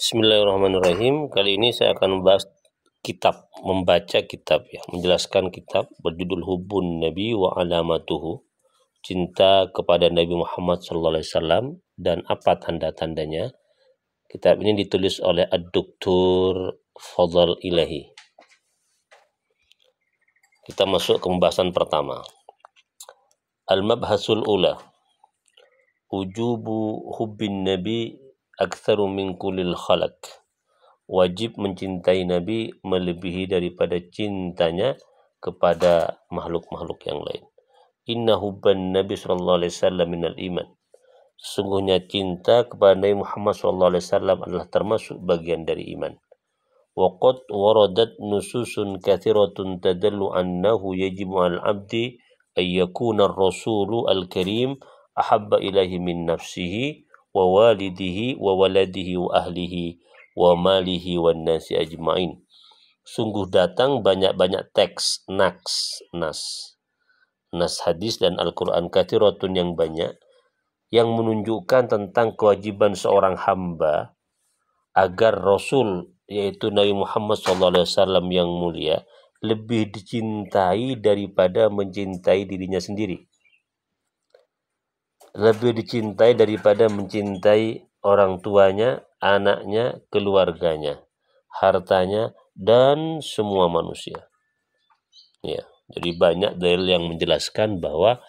Bismillahirrahmanirrahim. Kali ini saya akan membaca kitab ya, menjelaskan kitab berjudul Hubbun Nabi wa Alamatuhu, cinta kepada Nabi Muhammad SAW dan apa tanda-tandanya. Kitab ini ditulis oleh Ad-Doktor Fadl Ilahi. Kita masuk ke pembahasan pertama. Al-Mabhasul Ula, Wujubu Hubbin Nabi aktsaru min kulil khalaq. Wajib mencintai Nabi melebihi daripada cintanya kepada makhluk-makhluk yang lain. Inna hubban Nabi sallallahu alaihi wasallam minal iman. Sesungguhnya cinta kepada Nabi Muhammad sallallahu alaihi wasallam adalah termasuk bagian dari iman. Wa qad waradat nususun katsiratun tadallu annahu yajibu al-'abdi ay yakuna ar-rasulu al-karim ahabba ilaihi min nafsihi wa walidihi wa waladihi wa ahlihi wa malihi wan nasi ajmain. Sungguh datang banyak-banyak teks nas hadis dan Al-Quran katsiratun yang banyak yang menunjukkan tentang kewajiban seorang hamba agar Rasul yaitu Nabi Muhammad SAW yang mulia lebih dicintai daripada mencintai dirinya sendiri, lebih dicintai daripada mencintai orang tuanya, anaknya, keluarganya, hartanya, dan semua manusia. Ya, jadi banyak dalil yang menjelaskan bahwa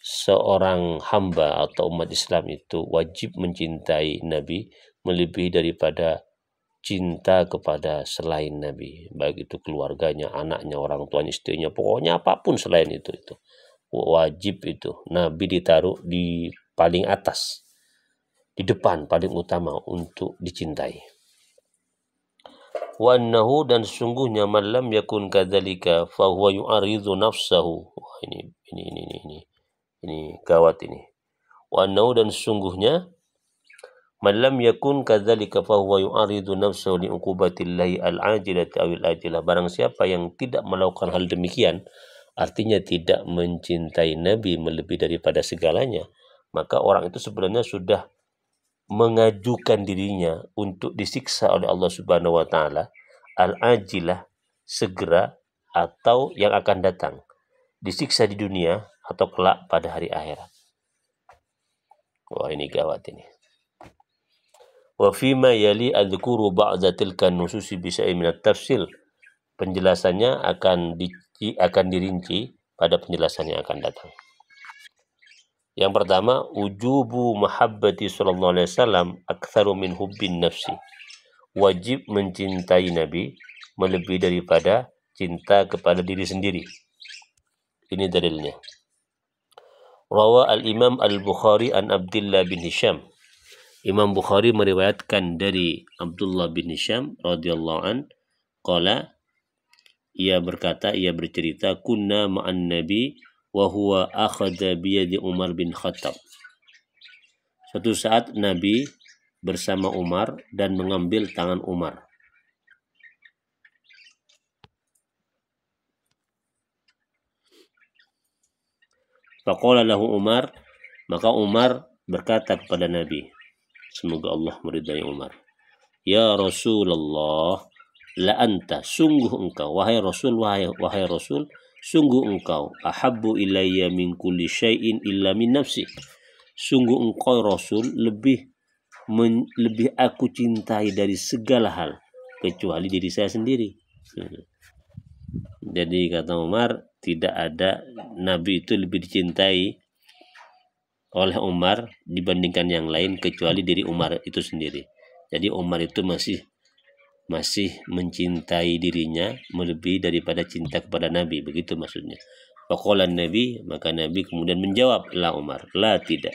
seorang hamba atau umat Islam itu wajib mencintai Nabi melebihi daripada cinta kepada selain Nabi, baik itu keluarganya, anaknya, orang tuanya, istrinya, pokoknya apapun selain itu wajib itu Nabi ditaruh di paling atas, di depan, paling utama untuk dicintai. Wa annahu, dan sesungguhnya man lam yakun kadzalika fa huwa yu'aridu nafsahu. Wah, ini gawat ini. Wa annahu, dan sesungguhnya man lam yakun kadzalika fa huwa yu'aridu nafsahu li uqubatillahi al-ajilati awil ajilah. Barang siapa yang tidak melakukan hal demikian, artinya tidak mencintai Nabi melebihi daripada segalanya, maka orang itu sebenarnya sudah mengajukan dirinya untuk disiksa oleh Allah Subhanahu wa taala al-ajilah, segera atau yang akan datang, disiksa di dunia atau kelak pada hari akhirat. Wah, ini gawat ini. Wa fima yali adzkuru ba'da tilka nususi bisyai'in min at-tafsil. Penjelasannya akan dirinci pada penjelasan yang akan datang. Yang pertama, wujubu mahabbati sallallahu alaihi wasallam aktsaru min hubbin nafsi. Wajib mencintai Nabi melebihi daripada cinta kepada diri sendiri. Ini dalilnya. Rawa al-Imam al-Bukhari an Abdullah bin Hisham. Imam Bukhari meriwayatkan dari Abdullah bin Hisham radhiyallahu an, qala, ia berkata, ia bercerita, kunna ma'an Nabi wa huwa akhadha biyadi Umar bin Khattab. Suatu saat Nabi bersama Umar dan mengambil tangan Umar. Faqala lahu Umar, maka Umar berkata kepada Nabi, semoga Allah meridai Umar, ya Rasulullah, la anta, sungguh engkau, wahai Rasul, wahai Rasul, sungguh engkau, ahabbu ilayya min kulli syai'in illa min nafsi. Sungguh engkau Rasul lebih aku cintai dari segala hal kecuali diri saya sendiri. Jadi kata Umar, tidak ada Nabi itu lebih dicintai oleh Umar dibandingkan yang lain kecuali diri Umar itu sendiri. Jadi Umar itu masih mencintai dirinya melebihi daripada cinta kepada Nabi, begitu maksudnya. Faqala Nabi, maka Nabi kemudian menjawab, la Umar, la, tidak.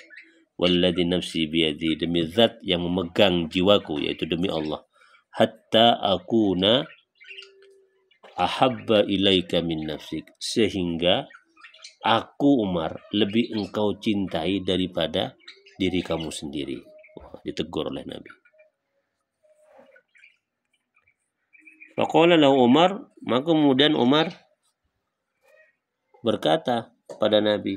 Walladzi nafsi biyadi, demi zat yang memegang jiwaku, yaitu demi Allah, hatta akuna ahabba ilaika min nafsik, sehingga aku Umar lebih engkau cintai daripada diri kamu sendiri. Wah, ditegur oleh Nabi. Faqala lahu Umar, maka kemudian Umar berkata pada Nabi,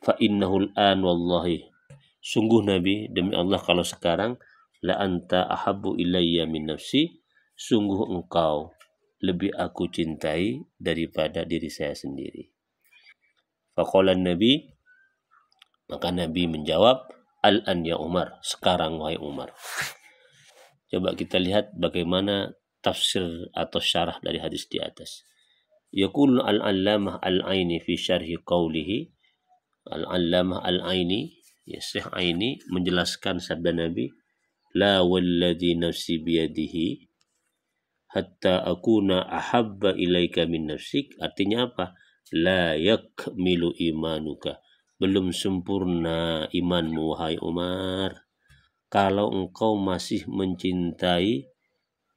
fa innahul an wallahi, sungguh Nabi, demi Allah, kalau sekarang la anta ahabbu ilayya min nafsi, sungguh engkau lebih aku cintai daripada diri saya sendiri. Faqala Nabi, maka Nabi menjawab, al-an ya Umar, sekarang wahai Umar. Coba kita lihat bagaimana tafsir atau syarah dari hadis di atas. Yaqul al-allamah al-aini fi syarhi qawlihi, al-allamah al-aini, ya Syekh Aini menjelaskan sabda Nabi, la walladhi nafsi biyadihi hatta akuna ahabba ilaika min nafsik. Artinya apa? La yakmilu imanuka, belum sempurna imanmu wahai Umar kalau engkau masih mencintai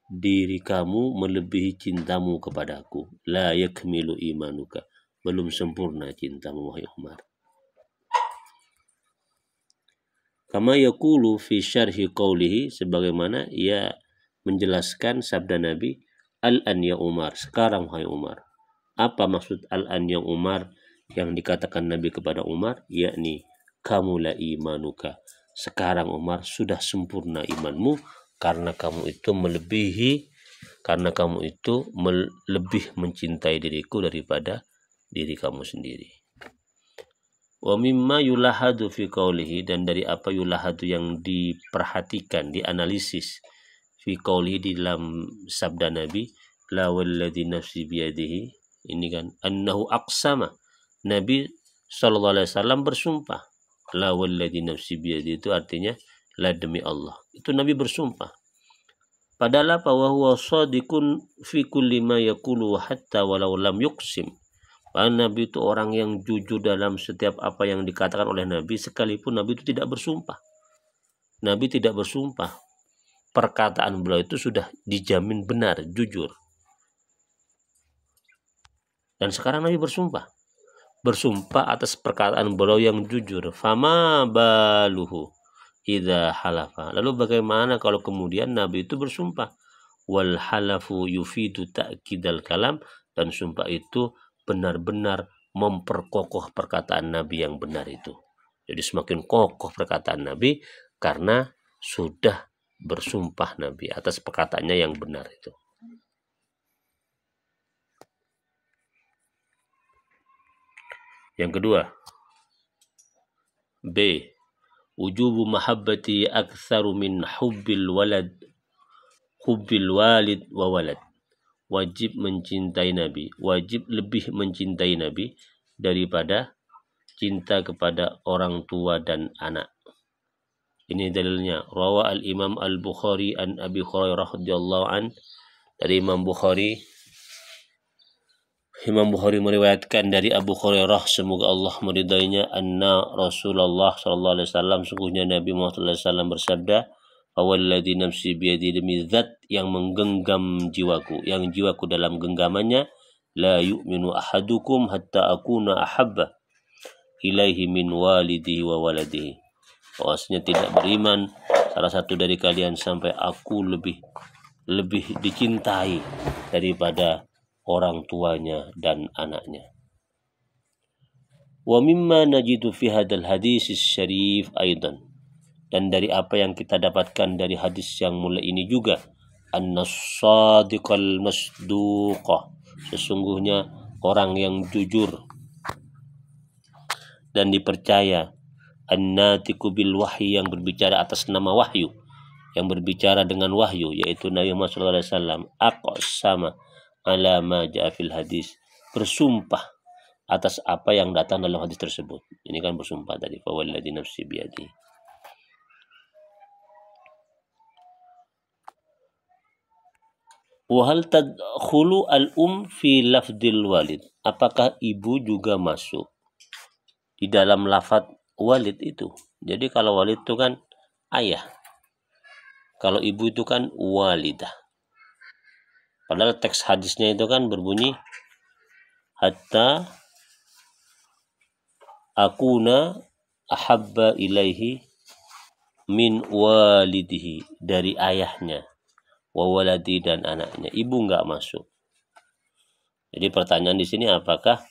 diri kamu melebihi cintamu kepadaku. La yakmilu imanuka, belum sempurna cintamu wahai Umar. Kama yaqulu fi syarhi qawlihi, sebagaimana ia menjelaskan sabda Nabi, al-an ya Umar, sekarang wahai Umar. Apa maksud al-an ya Umar yang dikatakan Nabi kepada Umar? Yakni kamula imanuka, sekarang Umar sudah sempurna imanmu karena kamu itu lebih mencintai diriku daripada diri kamu sendiri. Wa mimma yulahadu fi qawlihi, dan dari apa yulahadu yang diperhatikan, dianalisis, fi qawlihi di dalam sabda Nabi, la walladhi nafsi biyadihi, ini kan annahu aqsama, Nabi SAW bersumpah. La walladhi nafsi biyadihi itu artinya la, demi Allah, itu Nabi bersumpah. Padahal apa? Wa huwa shadiqun fi kulli ma yaqulu hatta walau lam yuqsim. Nabi itu orang yang jujur dalam setiap apa yang dikatakan oleh Nabi, sekalipun Nabi itu tidak bersumpah. Nabi tidak bersumpah. Perkataan beliau itu sudah dijamin benar, jujur. Dan sekarang Nabi bersumpah. Bersumpah atas perkataan beliau yang jujur. Fama baluhu idza halafa. Lalu bagaimana kalau kemudian Nabi itu bersumpah? Wal halafu yufidu ta'kidal kalam, dan sumpah itu benar-benar memperkokoh perkataan Nabi yang benar itu. Jadi semakin kokoh perkataan Nabi karena sudah bersumpah Nabi atas perkataannya yang benar itu. Yang kedua, B. Wujubu mahabbati aktsaru min hubbil walid wa walad. Wajib mencintai Nabi, wajib lebih mencintai Nabi daripada cinta kepada orang tua dan anak. Ini dalilnya. Rawa al-Imam al-Bukhari an Abi Hurairah radhiyallahu an, dari Imam Bukhari meriwayatkan dari Abu Hurairah, semoga Allah meridainya, anna Rasulullah sallallahu alaihi wasallam, sungguhnya Nabi Muhammad sallallahu alaihi wasallam bersabda, awalladzi nafsi biyadi, demi zat yang menggenggam jiwaku, yang jiwaku dalam genggamannya, la yu'minu ahadukum hatta akuna ahabba ilaihi min walidihi wa waladihi. Bahwasanya tidak beriman salah satu dari kalian sampai aku lebih dicintai daripada orang tuanya dan anaknya. Wa mimma najidu fi hadzal hadis syarif aidan, dan dari apa yang kita dapatkan dari hadis yang mulia ini juga, an-sadiqal masduqah, sesungguhnya orang yang jujur dan dipercaya, an-natiqu bil wahyi, yang berbicara atas nama wahyu, yang berbicara dengan wahyu, yaitu Nabi Muhammad SAW, aqsama ala ma ja'a fil hadis, bersumpah atas apa yang datang dalam hadis tersebut. Ini kan bersumpah tadi, fa walladzi nafsi biyadi. Wa hal tadkhulu al-um fi lafdil walid, apakah ibu juga masuk di dalam lafaz walid itu? Jadi kalau walid itu kan ayah, kalau ibu itu kan walidah. Padahal teks hadisnya itu kan berbunyi hatta akuna ahabba ilaihi min walidihi, dari ayahnya, wa waladi, dan anaknya. Ibu enggak masuk. Jadi pertanyaan di sini, apakah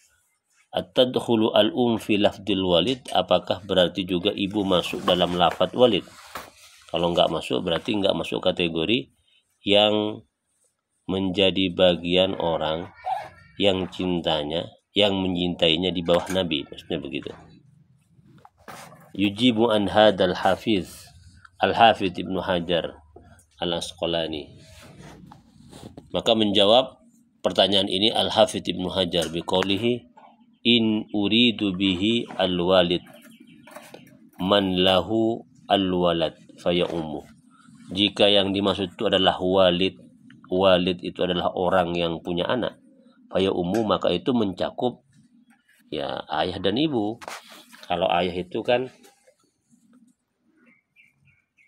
at-tadkhulu al-um fi lafdil walid, apakah berarti juga ibu masuk dalam lafaz walid? Kalau nggak masuk berarti nggak masuk kategori yang menjadi bagian orang yang mencintainya di bawah Nabi, maksudnya begitu. Yujibu an hadal Hafiz Al-Hafidh Ibnu Hajar Al-Asqalani. Maka menjawab pertanyaan ini Al-Hafidh Ibnu Hajar biqaulihi in uridu bihi al-walid man lahu al-walad faya ummu. Jika yang dimaksud itu adalah walid itu adalah orang yang punya anak, faya ummu, maka itu mencakup ya ayah dan ibu. Kalau ayah itu kan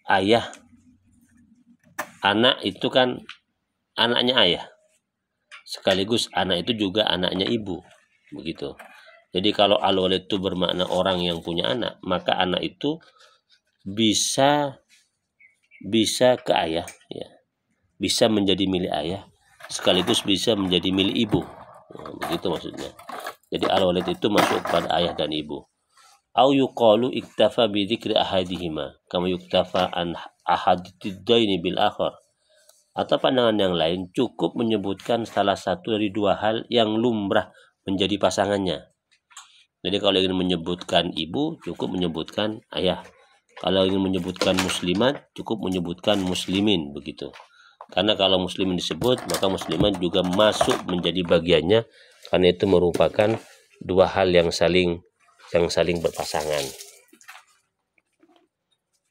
ayah, anak itu kan anaknya ayah, sekaligus anak itu juga anaknya ibu, begitu. Jadi kalau al-walid itu bermakna orang yang punya anak, maka anak itu bisa ke ayah, ya, bisa menjadi milik ayah, sekaligus bisa menjadi milik ibu. Nah, begitu maksudnya. Jadi al-walid itu masuk pada ayah dan ibu. Au yuqalu iktafa bi dzikri ahadihima kama yuktafa an ahadiddaini bil akhar. Atau pandangan yang lain, cukup menyebutkan salah satu dari dua hal yang lumrah menjadi pasangannya. Jadi kalau ingin menyebutkan ibu, cukup menyebutkan ayah. Kalau ingin menyebutkan muslimat, cukup menyebutkan muslimin, begitu. Karena kalau muslimin disebut, maka muslimat juga masuk menjadi bagiannya, karena itu merupakan dua hal yang saling berpasangan.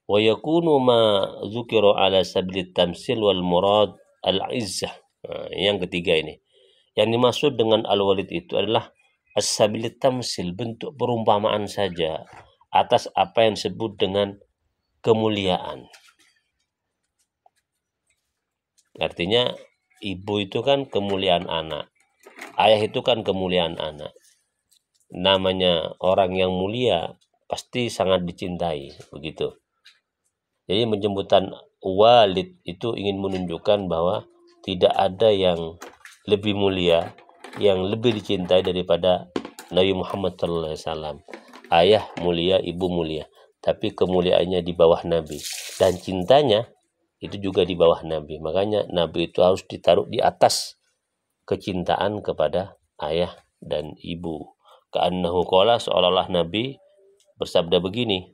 Wa yakunu ma dzukira ala sabili tamsil wal murad al-izzah. Yang ketiga ini. Yang dimaksud dengan al-walid itu adalah as-sabil tamsil, bentuk perumpamaan saja atas apa yang disebut dengan kemuliaan. Artinya ibu itu kan kemuliaan anak, ayah itu kan kemuliaan anak. Namanya orang yang mulia pasti sangat dicintai, begitu. Jadi penyebutan walid itu ingin menunjukkan bahwa tidak ada yang lebih mulia, yang lebih dicintai daripada Nabi Muhammad SAW. Ayah mulia, ibu mulia, tapi kemuliaannya di bawah Nabi, dan cintanya itu juga di bawah Nabi. Makanya Nabi itu harus ditaruh di atas kecintaan kepada ayah dan ibu. Ka'annahu qala, seolah-olah Nabi bersabda begini,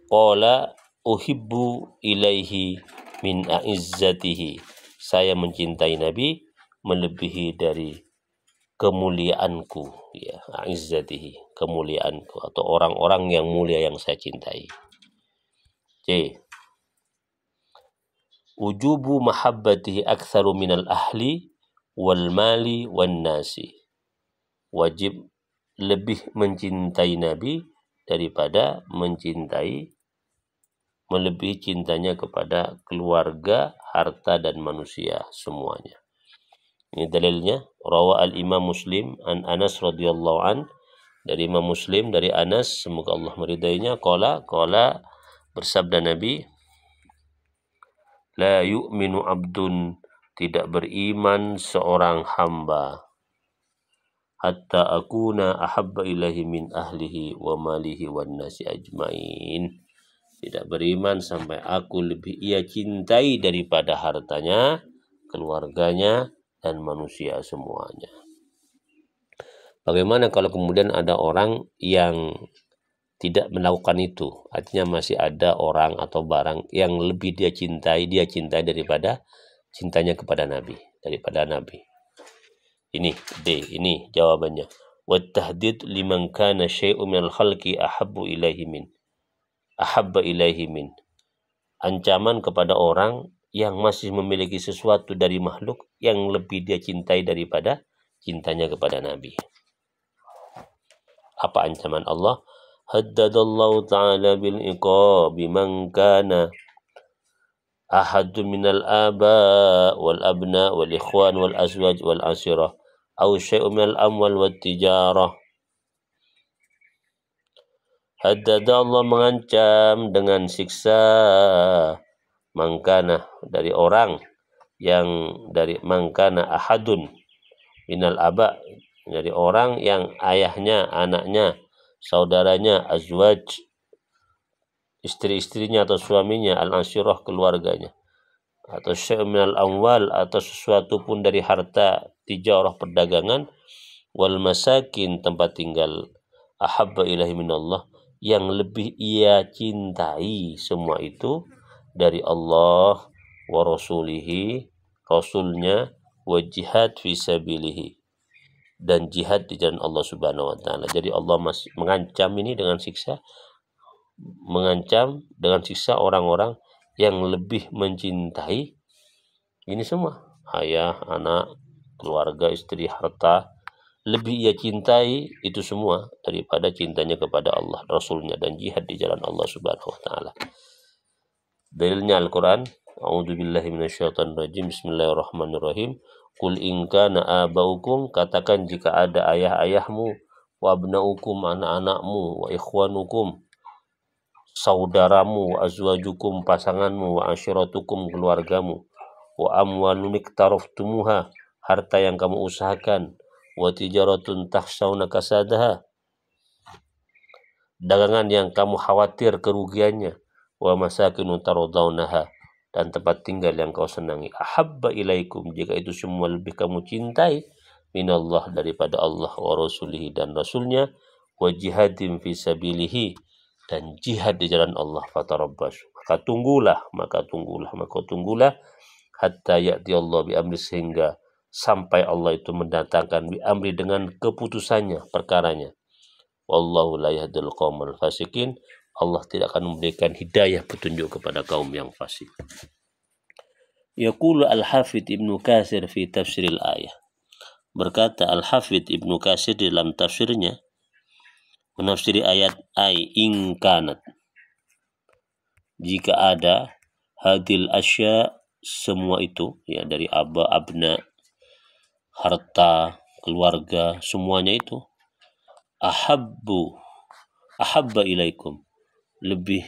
qala uhibbu ilaihi min a'izzatihi, saya mencintai Nabi melebihi dari kemuliaanku, ya, a'izzatihi, kemuliaanku, atau orang-orang yang mulia yang saya cintai. C. Wujubu mahabbatihi aktsaru minal ahli wal mali wan nasi. Wajib lebih mencintai Nabi daripada melebihi cintanya kepada keluarga, harta dan manusia semuanya. Ini dalilnya, rawa al-Imam Muslim an Anas radhiyallahu an, dari Imam Muslim dari Anas, semoga Allah meridainya, qala bersabda Nabi, la yu'minu abdun, tidak beriman seorang hamba, hatta akuna ahabba ilahi min ahlihi wa malihi wan nasi ajmain. Tidak beriman sampai aku lebih ia cintai daripada hartanya, keluarganya, dan manusia semuanya. Bagaimana kalau kemudian ada orang yang tidak melakukan itu? Artinya masih ada orang atau barang yang lebih dia cintai daripada cintanya kepada Nabi, daripada Nabi. Ini D, ini jawabannya. Wa tahdid liman kana syai'un minal khalqi ahabba ilaihi min. Ancaman kepada orang yang masih memiliki sesuatu dari makhluk yang lebih dia cintai daripada cintanya kepada Nabi. Apa ancaman Allah? Haddadallahu ta'ala bil iqabi man kana ahadun minal aba wal abna wal ikhwan wal azwaj wal asirah au syai'un minal amwal wat tijarah. Haddada, Allah mengancam dengan siksa mangkana, dari orang yang dari mangkana ahadun minal aba, dari orang yang ayahnya, anaknya, saudaranya, azwaj, istri-istrinya atau suaminya, al-ashirah, keluarganya, atau syai' minal amwal, atau sesuatu pun dari harta, tijarah, perdagangan, wal masakin, tempat tinggal, ahabba ilahi minallah, yang lebih ia cintai semua itu dari Allah wa rasulihi, rasulnya, wa jihad fi sabilihi, dan jihad di jalan Allah Subhanahu wa taala. Jadi Allah masih mengancam ini dengan siksa, mengancam dengan siksa orang-orang yang lebih mencintai ini semua, ayah, anak, keluarga, istri, harta, lebih ia cintai itu semua daripada cintanya kepada Allah, Rasulnya, dan jihad di jalan Allah Subhanahu wa taala. Dalilnya Al-Quran. A'udzubillahi minasyaitonirrajim. Bismillahirrahmanirrahim. Qul in kana abaukum, katakan jika ada ayah-ayahmu, wa abnaukum, anak-anakmu, wa ikhwanukum, saudaramu, wa azwajukum, pasanganmu, wa asyiratukum, keluargamu, wa amwalun iktaraftumuha, harta yang kamu usahakan, wa tijaratun takhshawna kasadaha, dagangan yang kamu khawatir kerugiannya, wa masakinu taradawnaha, dan tempat tinggal yang kau senangi, ahabba ilaikum, jika itu semua lebih kamu cintai, minallah, daripada Allah, wa rasulihi, dan rasulnya, wa jihadin fi sabilihi, dan jihad di jalan Allah, fatarabbasu, maka tunggulah, hatta ya'ti Allah bi amri, sehingga sampai Allah itu mendatangkan bi amri, dengan keputusannya, perkaranya. Wallahu la yahdil qaumal fasikin, Allah tidak akan memberikan hidayah, petunjuk kepada kaum yang fasik. Yaqulu Al-Hafidh Ibnu Katsir fi tafsiril ayah. Berkata Al-Hafidh Ibnu Katsir dalam tafsirnya menafsiri ayat ay in kanat, jika ada, hadil asya, semua itu, ya, dari abna, harta, keluarga, semuanya itu, ahabba ilaikum, lebih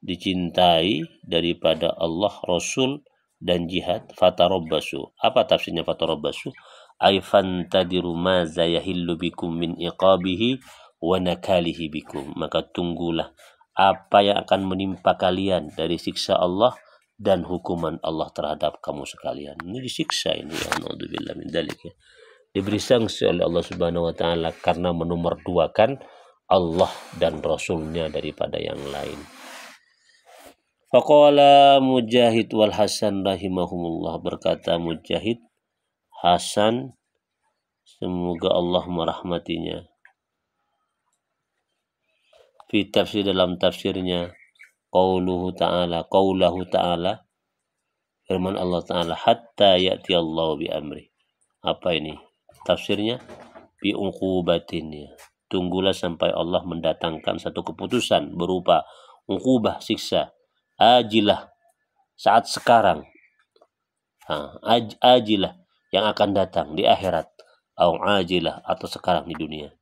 dicintai daripada Allah, Rasul, dan jihad, fatarabbasu. Apa tafsirnya fatarabbasu? Ay fantadiru ma zayahillu bikum min iqabihi wa nakalihi bikum, maka tunggulah apa yang akan menimpa kalian dari siksa Allah dan hukuman Allah terhadap kamu sekalian. Ini disiksa ini, ya, naudzubillah min dzalik, ya. Diberi sanksi oleh Allah Subhanahu wa taala karena menomorduakan Allah dan Rasulnya daripada yang lain. Faqala Mujahid wal Hasan rahimahumullah, berkata Mujahid, Hasan, semoga Allah merahmatinya, fi tafsir, dalam tafsirnya, qaulahu ta'ala, firman Allah Ta'ala, hatta ya'ti Allah bi amri. Apa ini tafsirnya? Bi uqubatin, ya, tunggulah sampai Allah mendatangkan satu keputusan berupa uqubah, siksa, ajilah, saat sekarang, ajilah, yang akan datang di akhirat, au ajilah, atau sekarang di dunia.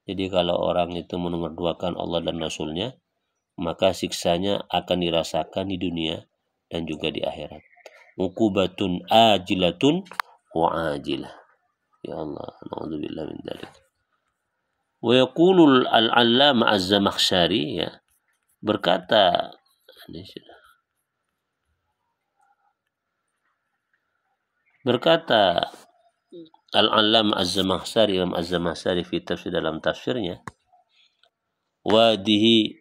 Jadi kalau orang itu menomorduakan Allah dan Rasulnya, maka siksanya akan dirasakan di dunia dan juga di akhirat. Uqubatun ajilatun wa ajilah. Ya Allah, naudzubillah min dzalik. Wa yaqulu al-'allama az-Zamakhsyari, ya, berkata al-'allama az-Zamakhsyari, Imam az-Zamakhsyari fi tafsir, dalam tafsirnya, wadihi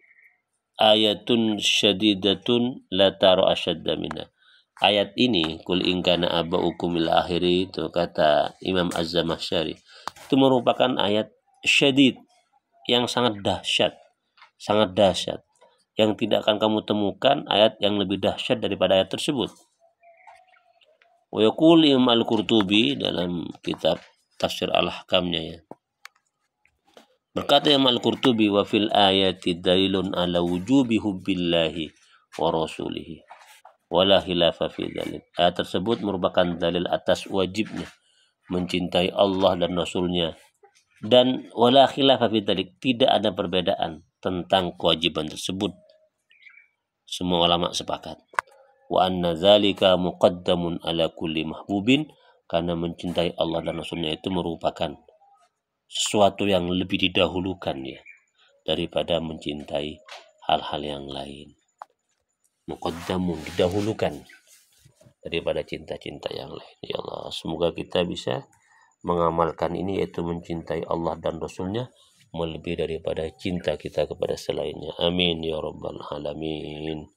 ayatun syadidatun la tara asyadda minha. Ayat ini, kul in kana abaukum ila akhiri, itu kata Imam Az-Zamakhsyari, itu merupakan ayat syadid, yang sangat dahsyat, yang tidak akan kamu temukan ayat yang lebih dahsyat daripada ayat tersebut. Wa yaqul Imam Al-Qurtubi dalam kitab Tafsir Al-Ahkamnya, ya, berkata Imam Al-Qurtubi, wa fil ayati dalilun ala wujubi hubbillahi wa rasulihi wala khilafa fi dzalik. Ayat tersebut merupakan dalil atas wajibnya mencintai Allah dan Rasulnya, dan wala khilafa fi dzalik, tidak ada perbedaan tentang kewajiban tersebut. Semua ulama sepakat. Wa anna dzalika muqaddamun ala kulli mahbubin, karena mencintai Allah dan Rasulnya itu merupakan sesuatu yang lebih didahulukan ya daripada mencintai hal-hal yang lain. Muqaddamun, didahulukan daripada cinta-cinta yang lain. Ya Allah, semoga kita bisa mengamalkan ini, yaitu mencintai Allah dan Rasulnya melebihi daripada cinta kita kepada selainnya. Amin ya rabbal alamin.